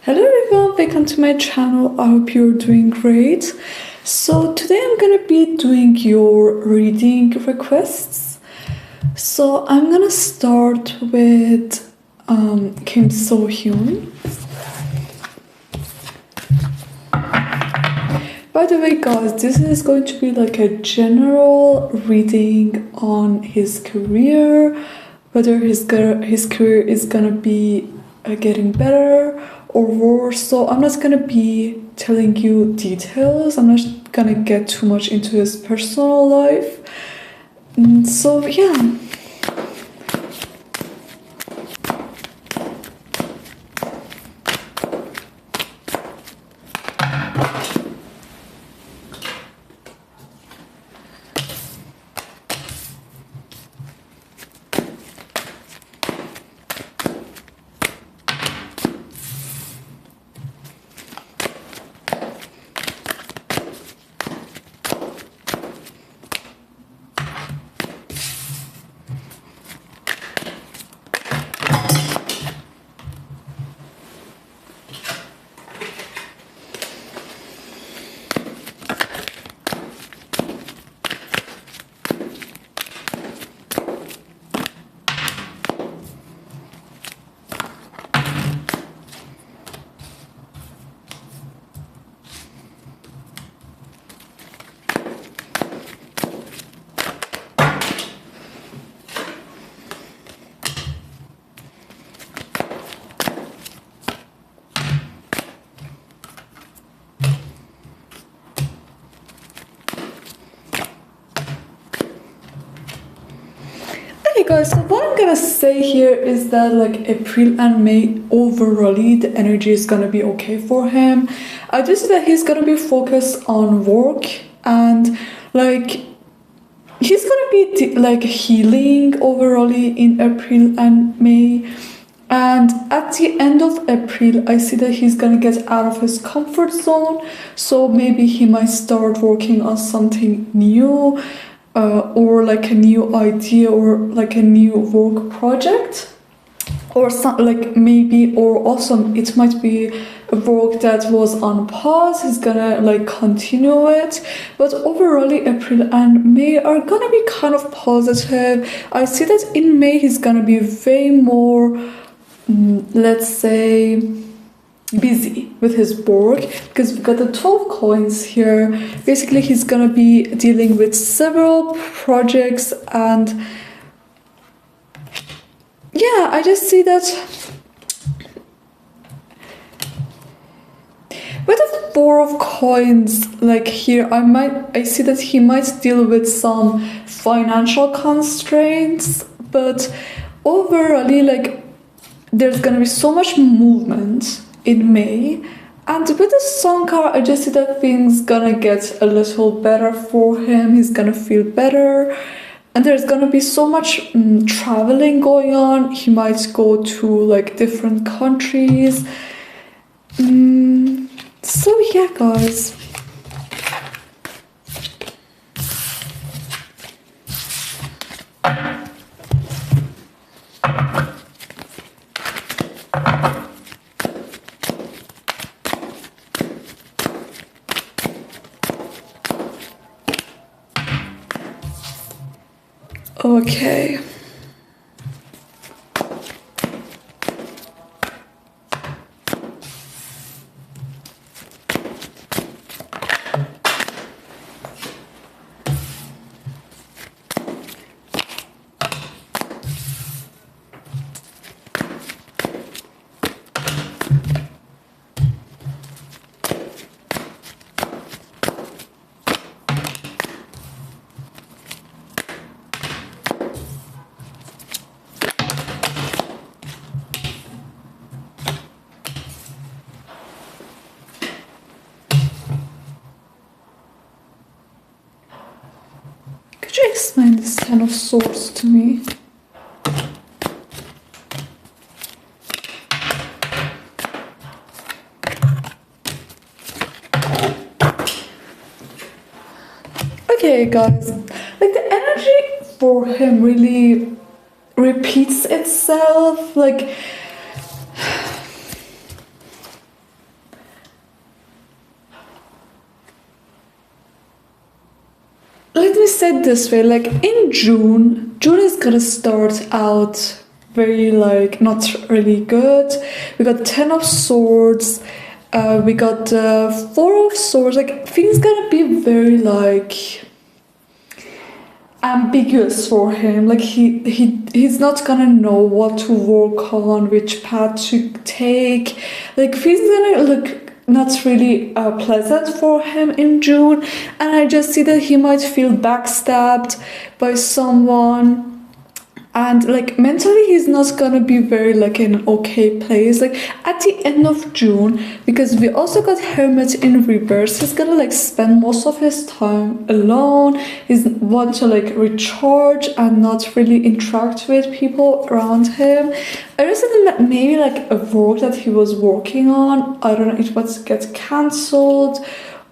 Hello everyone, welcome to my channel. I hope you're doing great. So today I'm gonna be doing your reading requests. So I'm gonna start with Kim Soo Hyun. By the way guys, this is going to be like a general reading on his career, whether his career is gonna be getting better or worse. So I'm not gonna be telling you details. I'm not gonna get too much into his personal life. So yeah. Okay guys, so what I'm gonna say here is that like April and May overall the energy is gonna be okay for him. I just see that he's gonna be focused on work and like he's gonna be like healing overall in April and May. And at the end of April, I see that he's gonna get out of his comfort zone. So maybe he might start working on something new. Or like a new idea or like a new work project or some like maybe or also it might be a work that was on pause. He's gonna like continue it, but overall April and May are gonna be kind of positive. I see that in May he's gonna be way more let's say busy with his work because we've got the 12 coins here. Basically he's gonna be dealing with several projects and yeah, I just see that with the 4 of coins like here I see that he might deal with some financial constraints, but overall like there's gonna be so much movement in May, and with the Sun card I just see that things gonna get a little better for him. He's gonna feel better and there's gonna be so much traveling going on. He might go to like different countries. So yeah guys, okay. Could you explain this Ten of Swords to me? Okay guys, like the energy for him really repeats itself. Like me say it this way, like in June is gonna start out very like not really good. We got 10 of Swords, we got 4 of Swords, like things gonna be very like ambiguous for him. Like he's not gonna know what to work on, which path to take. Like things gonna look not really pleasant for him in June, and I just see that he might feel backstabbed by someone, and like mentally he's not gonna be very like in an okay place like at the end of June, because we also got Hermit in reverse. He's gonna like spend most of his time alone. He's want to like recharge and not really interact with people around him. I just think that maybe like a work that he was working on, I don't know, it was get cancelled,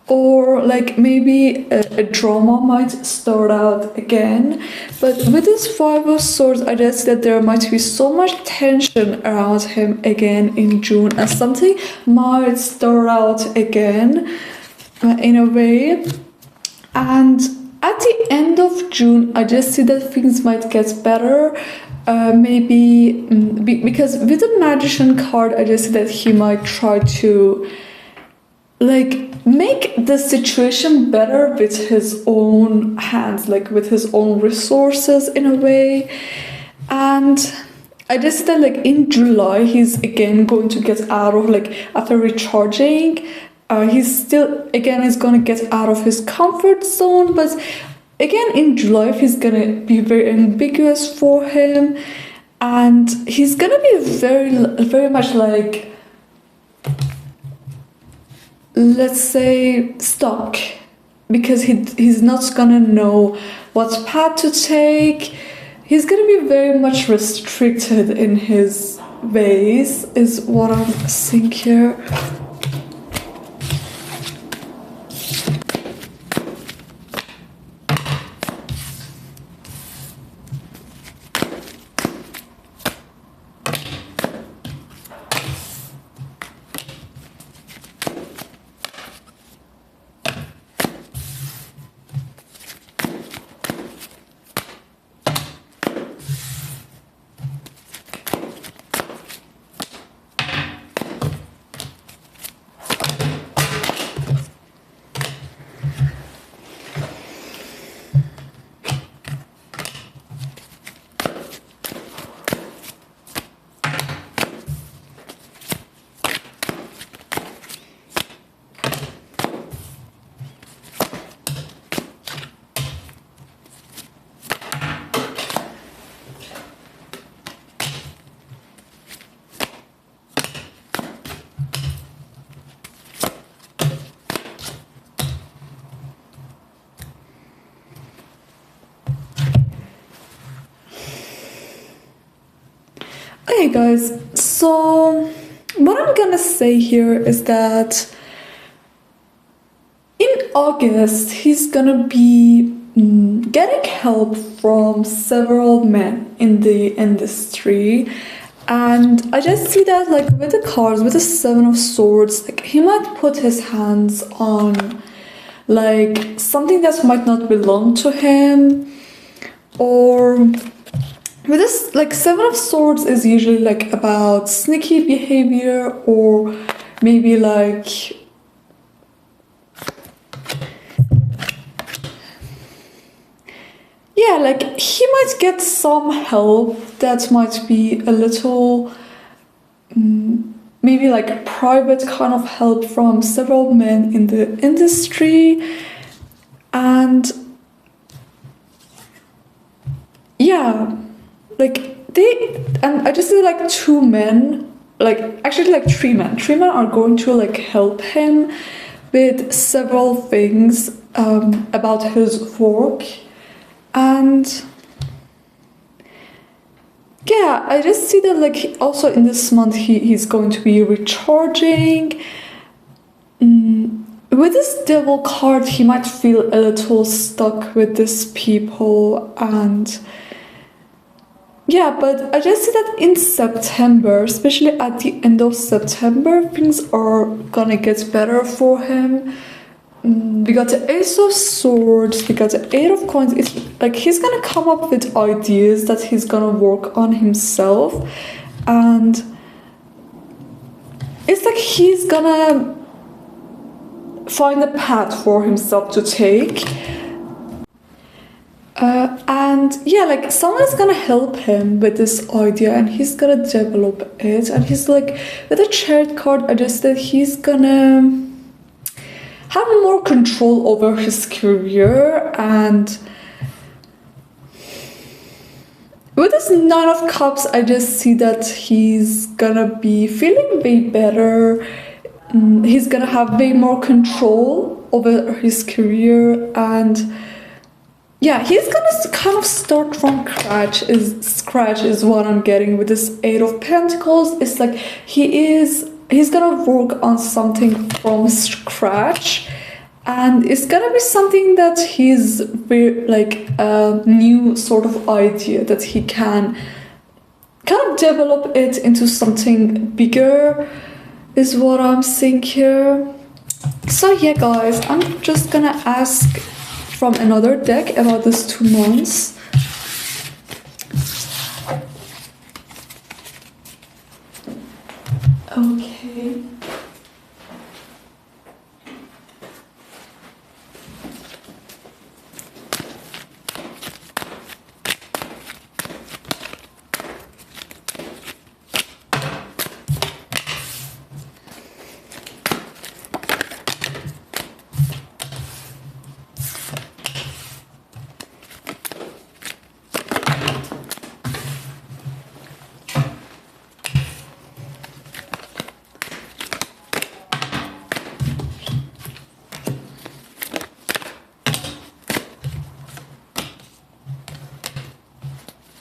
or like maybe a drama might start out again. But with this 5 of Swords, I just see that there might be so much tension around him again in June, and something might start out again in a way. And at the end of June, I just see that things might get better. Because with the Magician card, I just see that he might try to like make the situation better with his own hands, like with his own resources in a way. And I just see that like in July he's again going to get out of like after recharging, he's still again is gonna get out of his comfort zone, but again in July he's gonna be very ambiguous for him, and he's gonna be very much like, let's say, stuck, because he's not gonna know what path to take. He's gonna be very much restricted in his ways, is what I'm seeing here. Okay guys, so what I'm gonna say here is that in August he's gonna be getting help from several men in the industry, and I just see that like with the cards, with the 7 of Swords, like he might put his hands on like something that might not belong to him, or with this, like 7 of Swords is usually like about sneaky behavior, or maybe like yeah, like he might get some help that might be a little maybe like private kind of help from several men in the industry. And yeah, like and I just see like 2 men, like actually like 3 men. 3 men are going to like help him with several things about his work. And yeah, I just see that like also in this month he's going to be recharging. With this Devil card, he might feel a little stuck with these people, and yeah, but I just see that in September, especially at the end of September, things are gonna get better for him. we got the Ace of Swords, we got the Eight of Coins. It's like he's gonna come up with ideas that he's gonna work on himself, and it's like he's gonna find a path for himself to take. And yeah, like someone's gonna help him with this idea and he's gonna develop it. And he's like, with the Chariot card, I just said he's gonna have more control over his career. And with this Nine of Cups, I just see that he's gonna be feeling way better. He's gonna have way more control over his career, and yeah, he's gonna kind of start from scratch is what I'm getting with this Eight of Pentacles. It's like he's gonna work on something from scratch, and it's gonna be something that he's very, like a new sort of idea that he can kind of develop it into something bigger is what I'm seeing here. So yeah guys, I'm just gonna ask from another deck about this 2 months. Okay.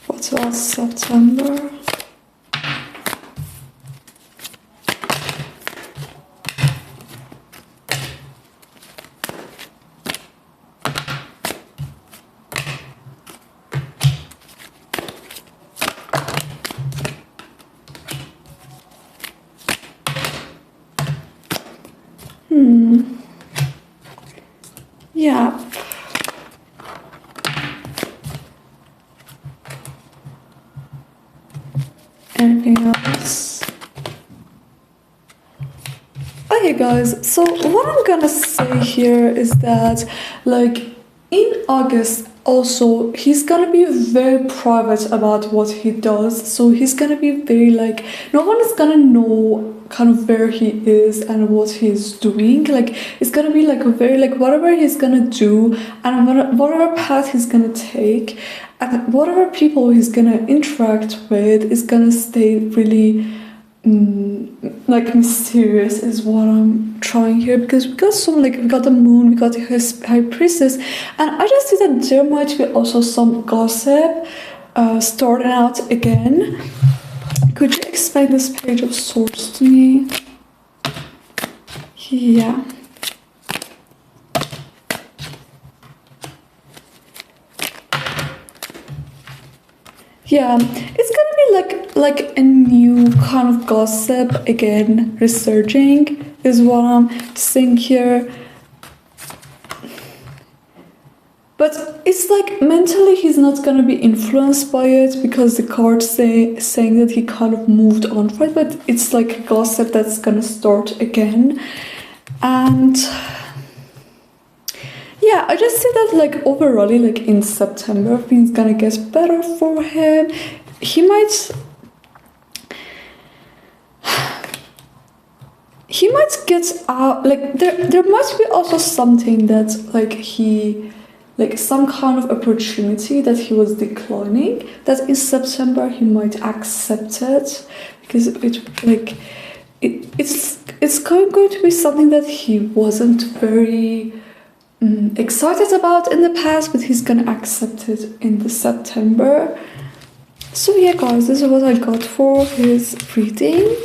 What was September? Yeah. Anything else? Okay guys, so what I'm gonna say here is that like in August also he's gonna be very private about what he does. So he's gonna be very like, no one is gonna know kind of where he is and what he's doing. Like it's gonna be like a very like whatever he's gonna do and whatever path he's gonna take and whatever people he's gonna interact with is gonna stay really like mysterious is what I'm trying here, because we got some like we got the Moon, we got the High Priestess, and I just see that there might be also some gossip starting out again. Could you explain this Page of Swords to me? Yeah. Yeah, it's gonna be like a new kind of gossip again, resurging is what I'm seeing here. But it's like mentally he's not gonna be influenced by it because the card saying that he kind of moved on from it, but it's like a gossip that's gonna start again. And yeah, I just see that like overall, like in September, things gonna get better for him. He might get out, like there might be also something that like some kind of opportunity that he was declining, that in September he might accept it, because it's going to be something that he wasn't very excited about in the past, but he's gonna accept it in the September. So yeah guys, this is what I got for his reading.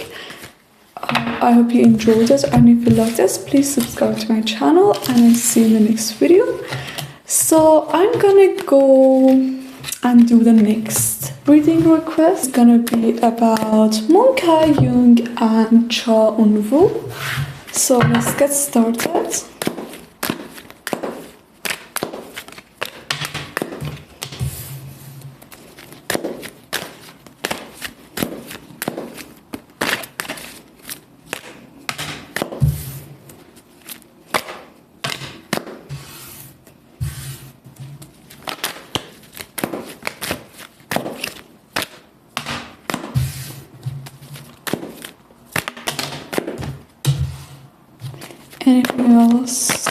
I hope you enjoyed it, and if you liked this, please subscribe to my channel, and I'll see you in the next video. So I'm gonna go and do the next reading request. It's gonna be about Moon Yoon and Cha Eun-woo. So let's get started. Anything else?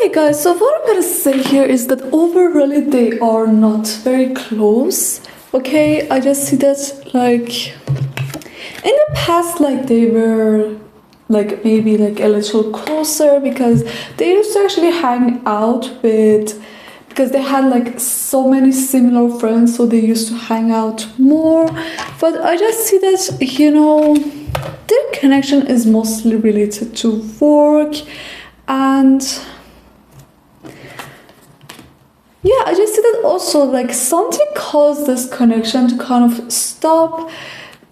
Okay guys, so what I'm gonna say here is that overall they are not very close. Okay, I just see that like in the past like they were like maybe like a little closer because they used to actually hang out with, because they had like so many similar friends, so they used to hang out more. But I just see that, you know, their connection is mostly related to work. And yeah, I just see that also like something caused this connection to kind of stop.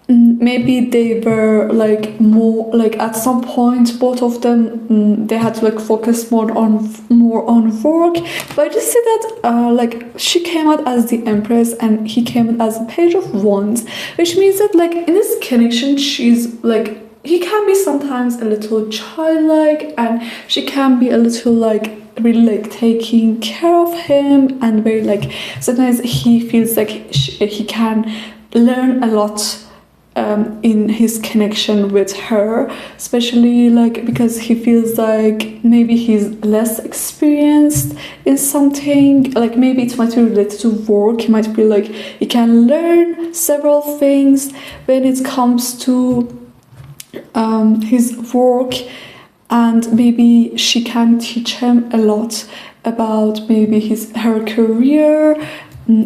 Maybe they were like more like at some point both of them they had to like focus more on work. But I just see that like she came out as the Empress and he came out as a Page of Wands, which means that like in this connection she's like, he can be sometimes a little childlike and she can be a little like really like taking care of him, and very like sometimes he feels like he can learn a lot in his connection with her, especially like because he feels like maybe he's less experienced in something, like maybe it might be related to work. He might feel like he can learn several things when it comes to his work, and maybe she can teach him a lot about maybe her career,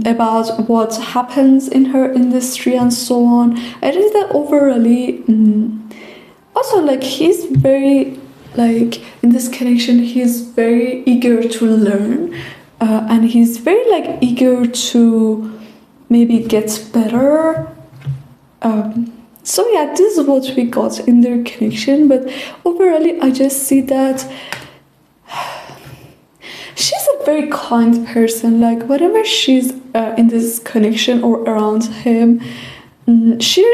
about what happens in her industry and so on. I think that overall also like he's very like in this connection he's very eager to learn, and he's very like eager to maybe get better. So yeah, this is what we got in their connection. But overall I just see that she's a very kind person. Like whenever she's in this connection or around him, she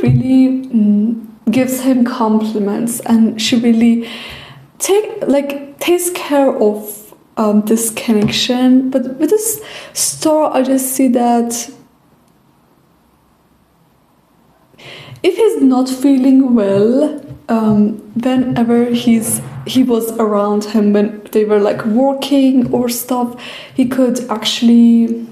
really gives him compliments, and she really takes care of this connection. But with this star, I just see that if he's not feeling well, whenever he was around him when they were like working or stuff, he could actually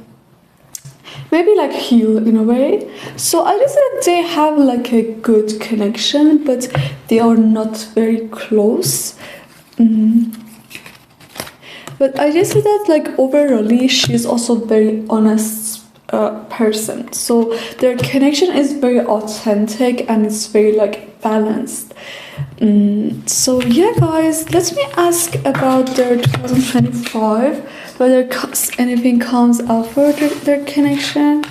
maybe like heal in a way. So I just said they have like a good connection, but they are not very close. But I just said that like overall she's also very honest person, so their connection is very authentic and it's very like balanced. So yeah guys, let me ask about their 2025, whether anything comes out for their connection.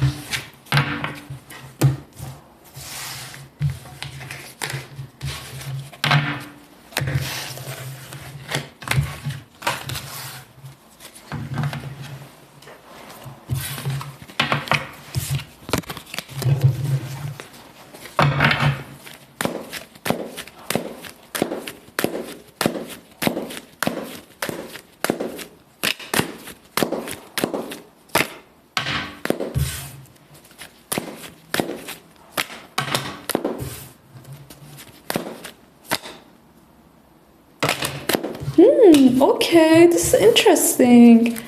Okay, this is interesting.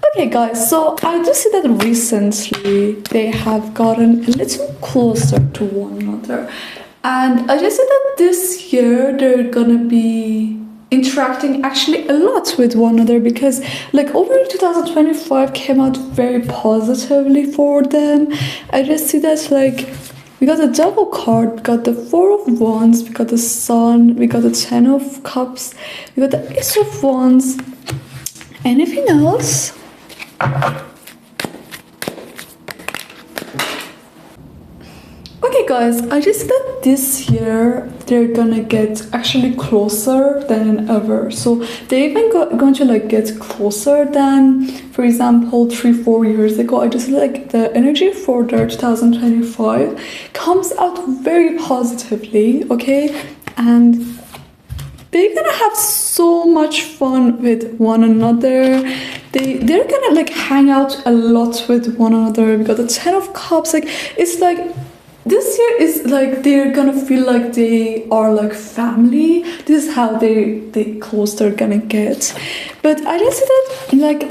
Okay guys, so I do see that recently they have gotten a little closer to one another, and I just see that this year they're gonna be interacting actually a lot with one another, because like overall 2025 came out very positively for them. I just see that like we got the double card, we got the Four of Wands, we got the Sun, we got the Ten of Cups, we got the Ace of Wands. Anything else? Okay guys, I just said that this year they're gonna get actually closer than ever. So they're even going to like get closer than, for example, 3-4 years ago. I just like the energy for their 2025 comes out very positively, okay? And they're gonna have so much fun with one another. They're gonna like hang out a lot with one another. We got the Ten of Cups. Like it's like this year is like they're gonna feel like they are like family. This is how they close they're gonna get. But I just see that like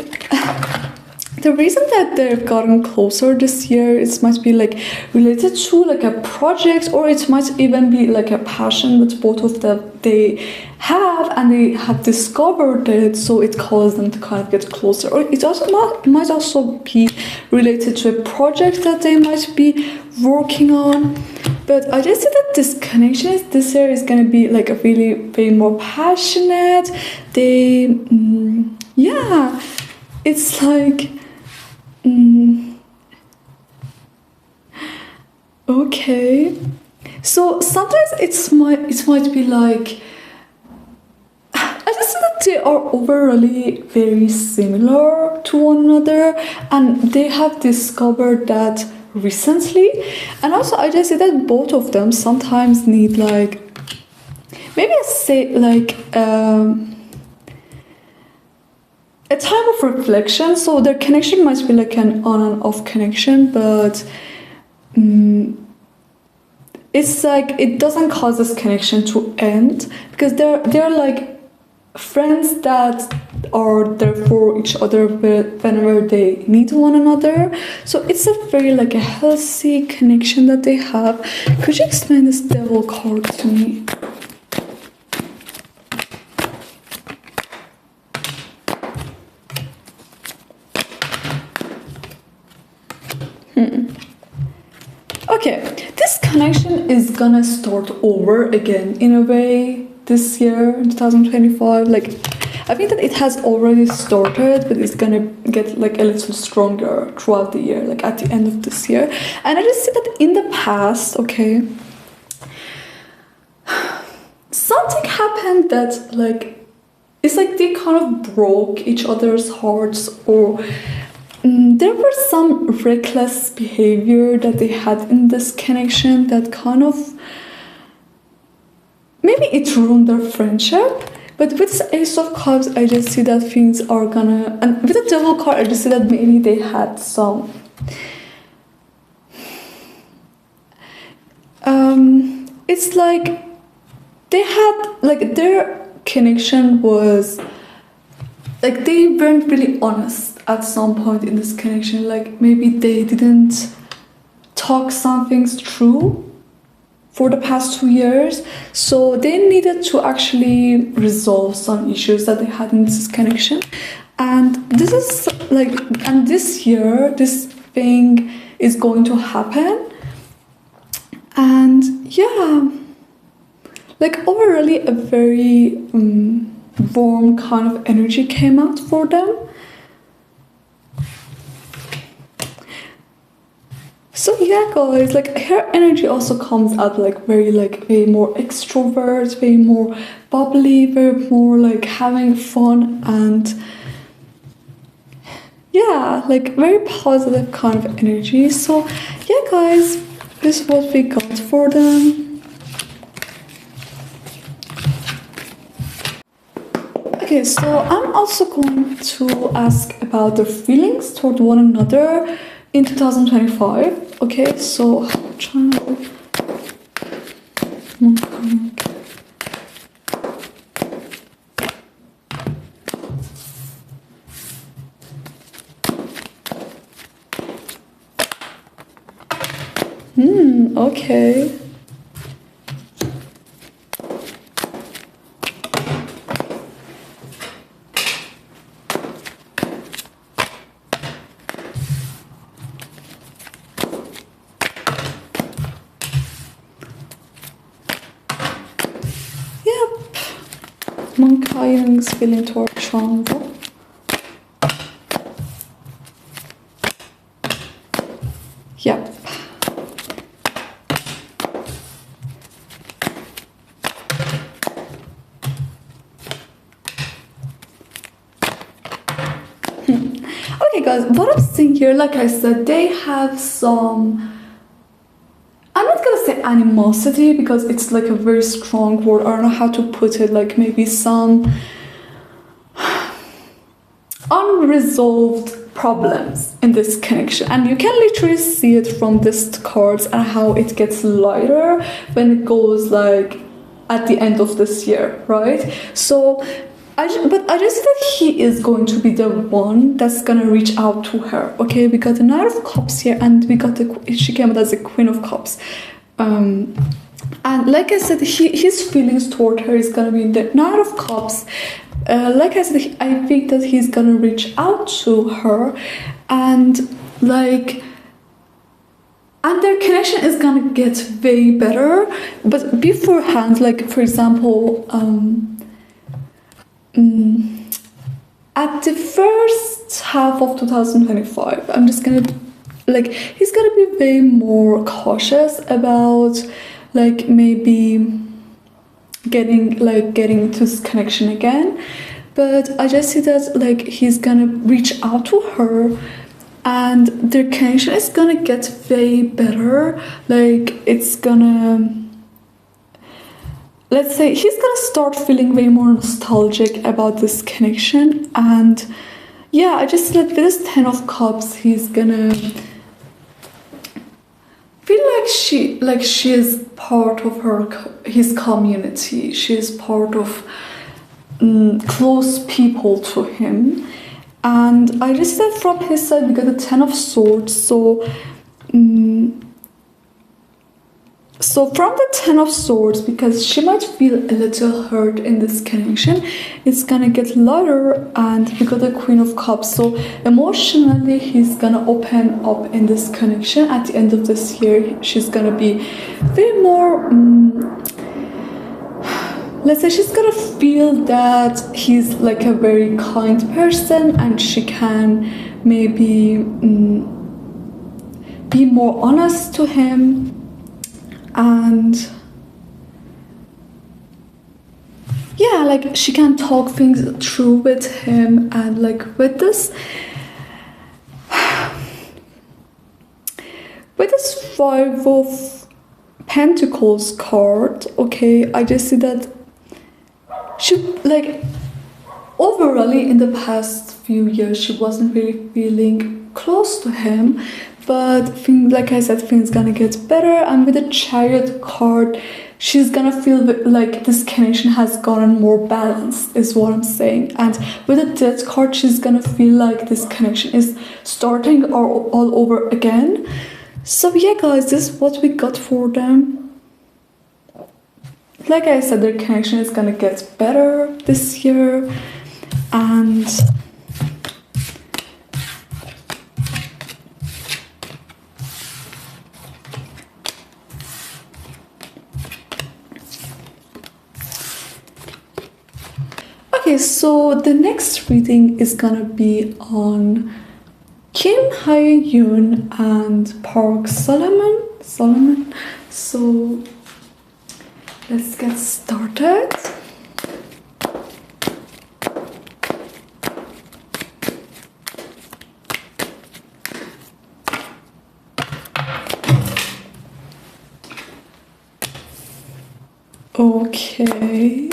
the reason that they've gotten closer this year, it might be like related to like a project, or it might even be like a passion that both of them they have and they have discovered it, so it caused them to kind of get closer. Or it also might also be related to a project that they might be working on. But I just see that this connection is this year is gonna be like a really very more passionate. They yeah, it's like okay. So sometimes it might be like I just see that they are overall very similar to one another, and they have discovered that recently. And also I just see that both of them sometimes need like maybe I say like a time of reflection. So their connection might be like an on and off connection, but it's like it doesn't cause this connection to end, because they're like friends that are there for each other whenever they need one another. So it's a very like a healthy connection that they have. Could you explain this Devil card to me? Okay, this connection is gonna start over again in a way this year in 2025. Like I think that it has already started, but it's gonna get like a little stronger throughout the year, like at the end of this year. And I just see that in the past, okay, something happened that like it's like they kind of broke each other's hearts, or there was some reckless behavior that they had in this connection that kind of maybe it ruined their friendship. But with the Ace of Cups, I just see that things are gonna, and with the Devil card, I just see that maybe they had some it's like they had like their connection was like they weren't really honest at some point in this connection. Like maybe they didn't talk some things through for the past 2 years, so they needed to actually resolve some issues that they had in this connection. And this is like, and this year this thing is going to happen. And yeah, like overall a very warm kind of energy came out for them. So yeah guys, like her energy also comes out like very more extrovert, very more bubbly, very more like having fun, and yeah, like very positive kind of energy. So yeah guys, this is what we got for them. Okay, so I'm also going to ask about their feelings toward one another in 2025. Okay, so okay. Monkey Yoon's feeling toward Changwoo. Yep. Okay guys, what I'm seeing here, like I said, they have some, I'm not gonna say animosity because it's like a very strong word, I don't know how to put it, like maybe some unresolved problems in this connection, and you can literally see it from this cards and how it gets lighter when it goes like at the end of this year, right? So but I just see that he is going to be the one that's gonna reach out to her. Okay, we got the Knight of Cups here, and we got she came out as the Queen of Cups. And like I said, his feelings toward her is gonna be the Knight of Cups. Like I said, I think that he's gonna reach out to her, and like, and their connection is gonna get way better. But beforehand, like for example, at the first half of 2025, I'm just gonna, like, he's gonna be way more cautious about like maybe getting into this connection again. But I just see that like he's gonna reach out to her, and their connection is gonna get way better. Like it's gonna, let's say he's gonna start feeling way more nostalgic about this connection. And yeah, I just said with this 10 of Cups, he's gonna feel like she is part of his community. She is part of close people to him. And I just said from his side we got the 10 of Swords. So from the 10 of Swords, because she might feel a little hurt in this connection, it's gonna get lighter, and we got the Queen of Cups. So emotionally, he's gonna open up in this connection. At the end of this year, she's gonna be way more, let's say she's gonna feel that he's like a very kind person, and she can maybe be more honest to him. And yeah, like she can talk things through with him. And like with this 5 of Pentacles card, okay, I just see that she, like, overall in the past few years she wasn't really feeling close to him. But like I said, things gonna get better. And with the Chariot card, she's gonna feel like this connection has gotten more balanced, is what I'm saying. And with the Death card, she's gonna feel like this connection is starting all over again. So yeah guys, this is what we got for them. Like I said, their connection is gonna get better this year. And okay, so the next reading is gonna be on Kim Yoon and Park Solomon. So let's get started. Okay.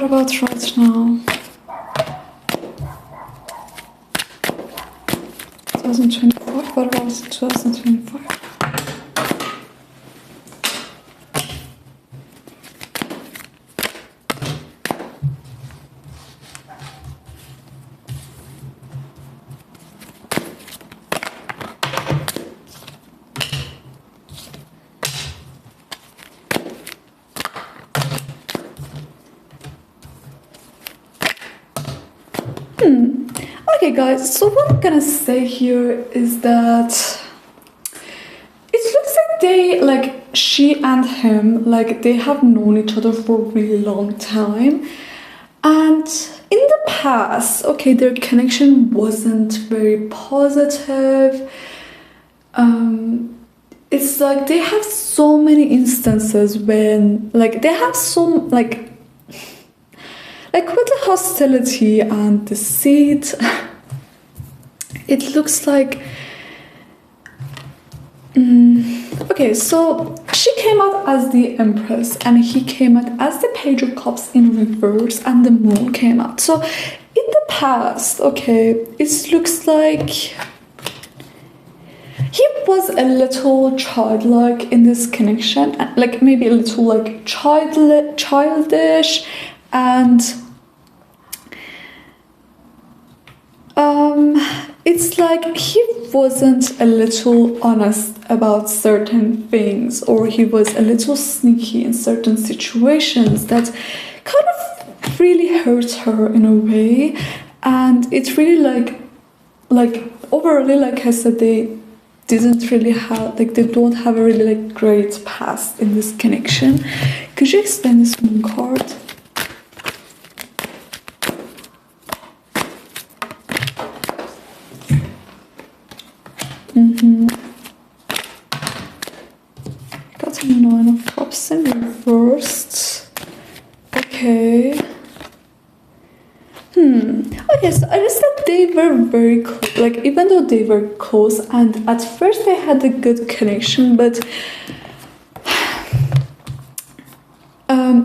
What about right now? 2025? What about 2025? Okay guys, so what I'm gonna say here is that it looks like she and him, like they have known each other for a really long time, and in the past, okay, their connection wasn't very positive. It's like they have so many instances when like they have some like with the hostility and deceit. It looks like okay, so she came out as the Empress and he came out as the Page of Cups in reverse, and the Moon came out. So in the past, okay, it looks like he was a little childlike in this connection, like maybe a little like childish, and it's like he wasn't a little honest about certain things, or he was a little sneaky in certain situations that kind of really hurt her in a way. And it's really like overall, like I said, they didn't really have, like they don't have a really like great past in this connection. Could you explain this Moon card? Got a 9 of Cups in reversed. Okay. Okay, so I just said they were very close. Like, even though they were close, and at first they had a good connection, but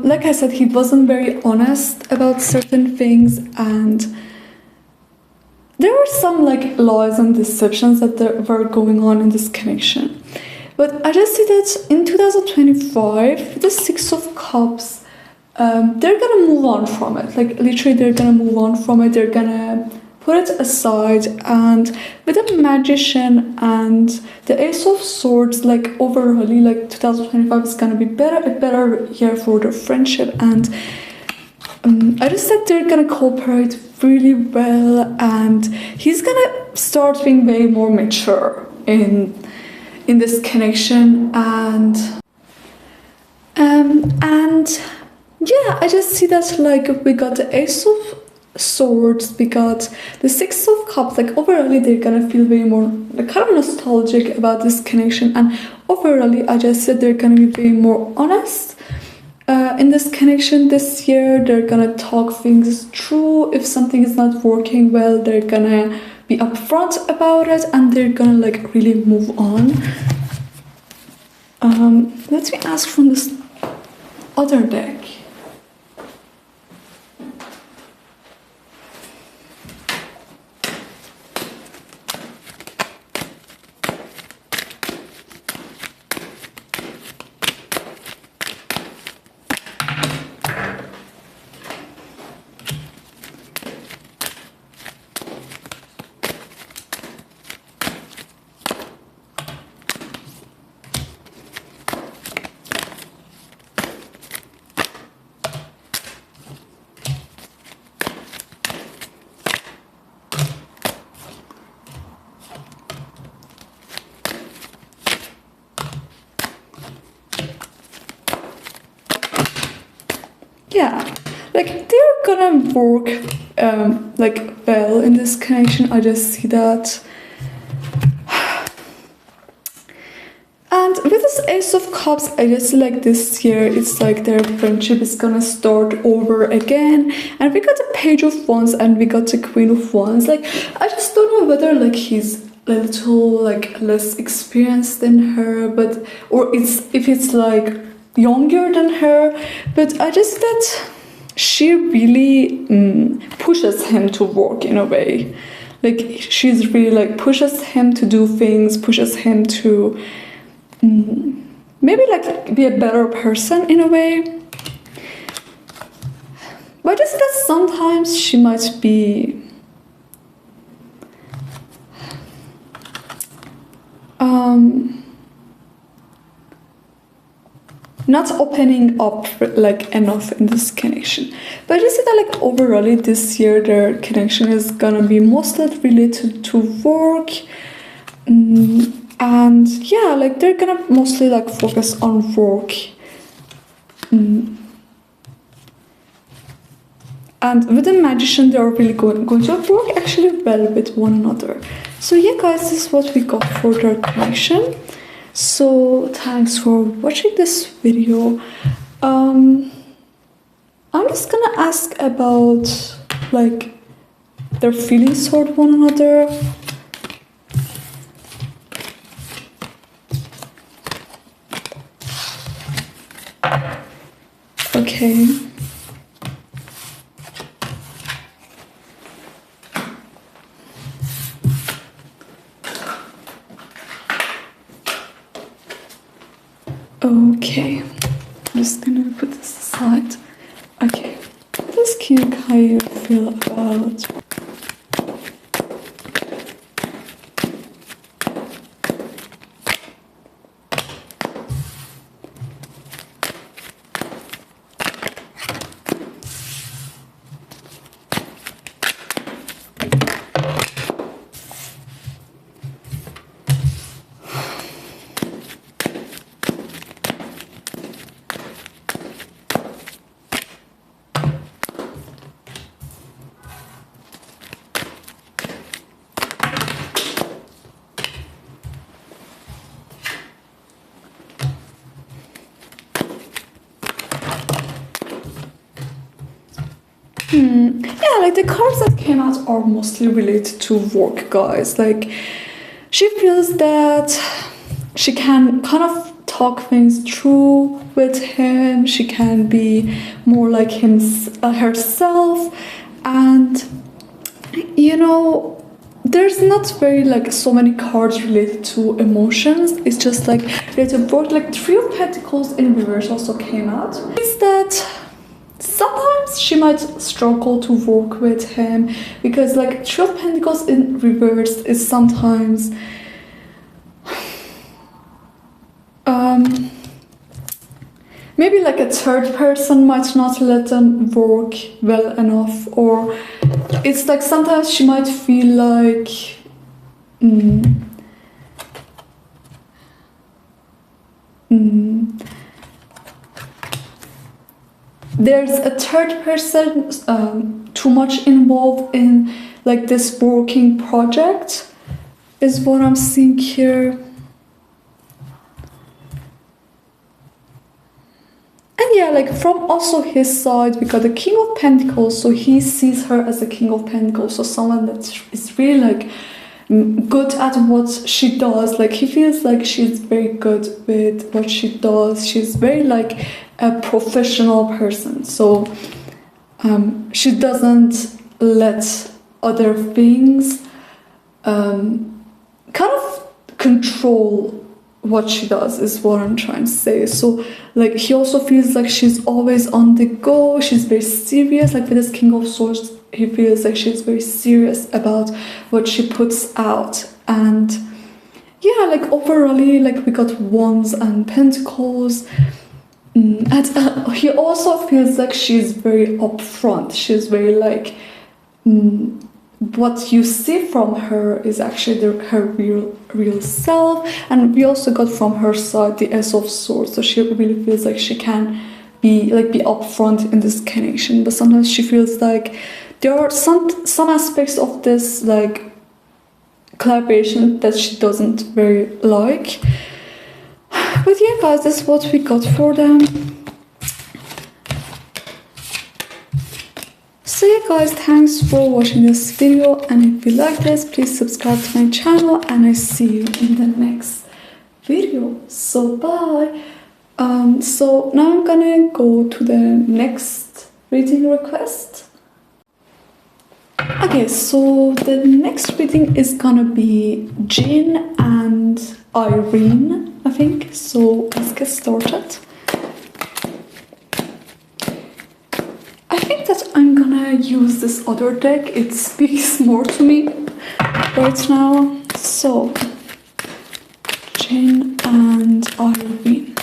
like I said, he wasn't very honest about certain things, and there were some like lies and deceptions that were going on in this connection. But I just see that in 2025, the Six of Cups, they're gonna move on from it. Like literally, they're gonna move on from it. They're gonna put it aside. And with the Magician and the Ace of Swords, like overall, like 2025 is gonna be a better year for their friendship. And I just said they're gonna cooperate really well, and he's gonna start being way more mature in this connection. And yeah, I just see that like we got the Ace of Swords, we got the Six of Cups. Like overall, they're gonna feel way more like kind of nostalgic about this connection, and overall, I just said they're gonna be way more honest in this connection this year. They're gonna talk things through. If something is not working well, they're gonna be upfront about it, and they're gonna like really move on. Let me ask from this other deck. Yeah, like they're gonna work like well in this connection. I just see that. And with this Ace of Cups, I just see like this year it's like their friendship is gonna start over again. And we got the Page of Wands and we got the Queen of Wands. Like I just don't know whether like he's a little like less experienced than her, but or if it's like younger than her. But I just that she really pushes him to work in a way. Like she's really like pushes him to do things, pushes him to maybe like be a better person in a way. But just that sometimes she might be not opening up like enough in this connection. But I just say that like overall this year their connection is gonna be mostly related to work, and yeah, like they're gonna mostly like focus on work. And with the magician, they are really going to work actually well with one another. So yeah guys, this is what we got for their connection. So thanks for watching this video. I'm just gonna ask about like their feelings toward one another. Okay. Okay, I'm just gonna put this aside. Okay, this king, how you feel about yeah, like the cards that came out are mostly related to work, guys. Like she feels that she can kind of talk things through with him. She can be more like herself, and you know, there's not very like so many cards related to emotions. It's just like related to work. Like Three of Pentacles in reverse also came out. It's that sometimes she might struggle to work with him because like Three of Pentacles in reverse is sometimes maybe like a third person might not let them work well enough, or it's like sometimes she might feel like there's a third person too much involved in like this working project is what I'm seeing here. And yeah, like from also his side, we got the King of Pentacles, so he sees her as the King of Pentacles, so someone that is really like good at what she does. Like he feels like she's very good with what she does. She's very like a professional person, so she doesn't let other things kind of control what she does, is what I'm trying to say. So like he also feels like she's always on the go. She's very serious. Like with this King of Swords, he feels like she's very serious about what she puts out. And yeah, like overall, like we got Wands and Pentacles. And he also feels like she's very upfront. She's very like what you see from her is actually her real self. And we also got from her side the Ace of Swords, so she really feels like she can be upfront in this connection. But sometimes she feels like there are some aspects of this like collaboration that she doesn't very like. But yeah guys, this is what we got for them. So yeah guys, thanks for watching this video, and if you like this, please subscribe to my channel, and I see you in the next video. So bye. So now I'm gonna go to the next reading request. Okay, so the next reading is gonna be Jin and Irene, I think. So let's get started. I think that I'm gonna use this other deck. It speaks more to me right now. So Jin and Irene.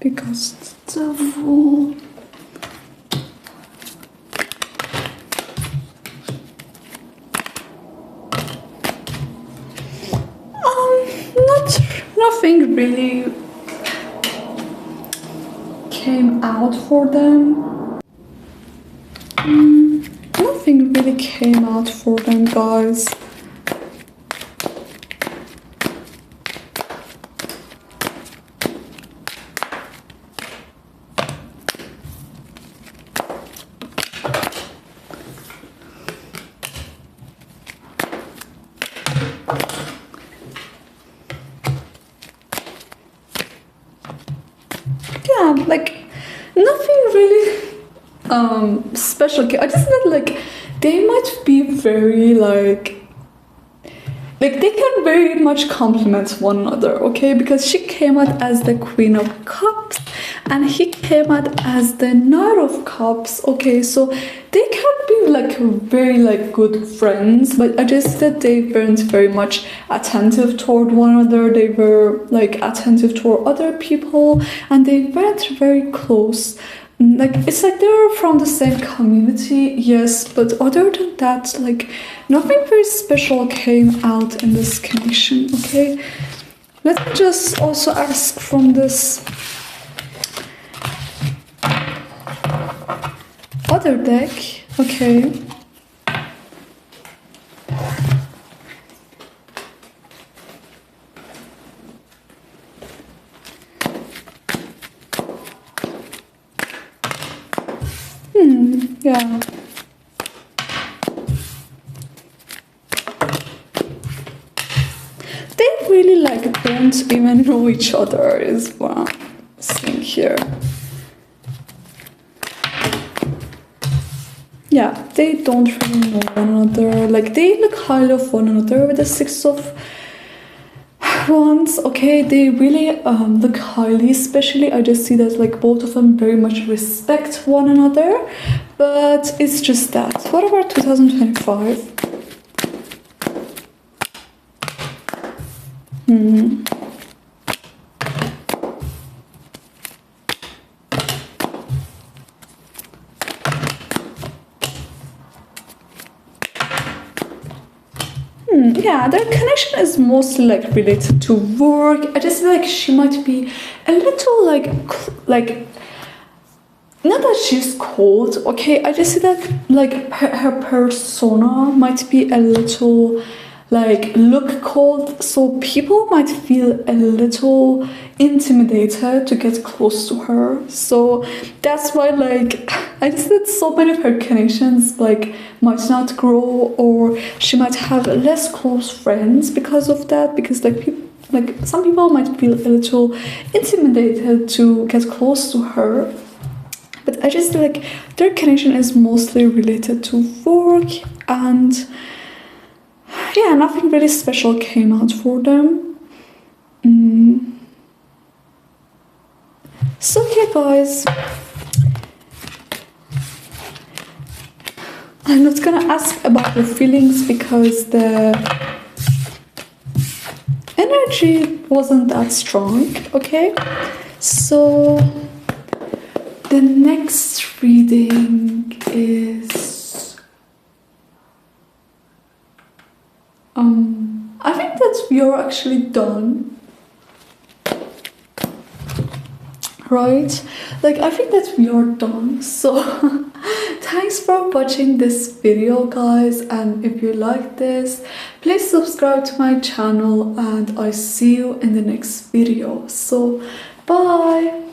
Because the devil. Nothing really came out for them. Nothing really came out for them, guys. Yeah, like nothing really special. I just meant like they might be very like they can very much complement one another, okay? Because she came out as the Queen of Cups and he came out as the Knight of Cups, okay? So they can be like very like good friends, but I just that they weren't very much attentive toward one another. They were like attentive toward other people and they weren't very close. Like it's like they're from the same community, yes, but other than that, like nothing very special came out in this connection, okay? Let me just also ask from this other deck, okay? Yeah. They really like don't even know each other is what I'm seeing here. Yeah, they don't really know one another. Like they look highly of one another with the Six of Wands. Okay, they really look highly, especially I just see that like both of them very much respect one another, but it's just that. What about 2025? Yeah, their connection is mostly like related to work. I just feel like she might be a little like not that she's cold, okay? I just see that like her persona might be a little like look cold, so people might feel a little intimidated to get close to her. So that's why like I just that so many of her connections like might not grow, or she might have less close friends because of that, because like people like some people might feel a little intimidated to get close to her. But I just like their connection is mostly related to work, and yeah, nothing really special came out for them. So yeah, guys, I'm not gonna ask about your feelings because the energy wasn't that strong, okay? So the next reading is I think that we are actually done. Right? Like, I think that we are done. So thanks for watching this video, guys, and if you like this, please subscribe to my channel, and I see you in the next video. So bye.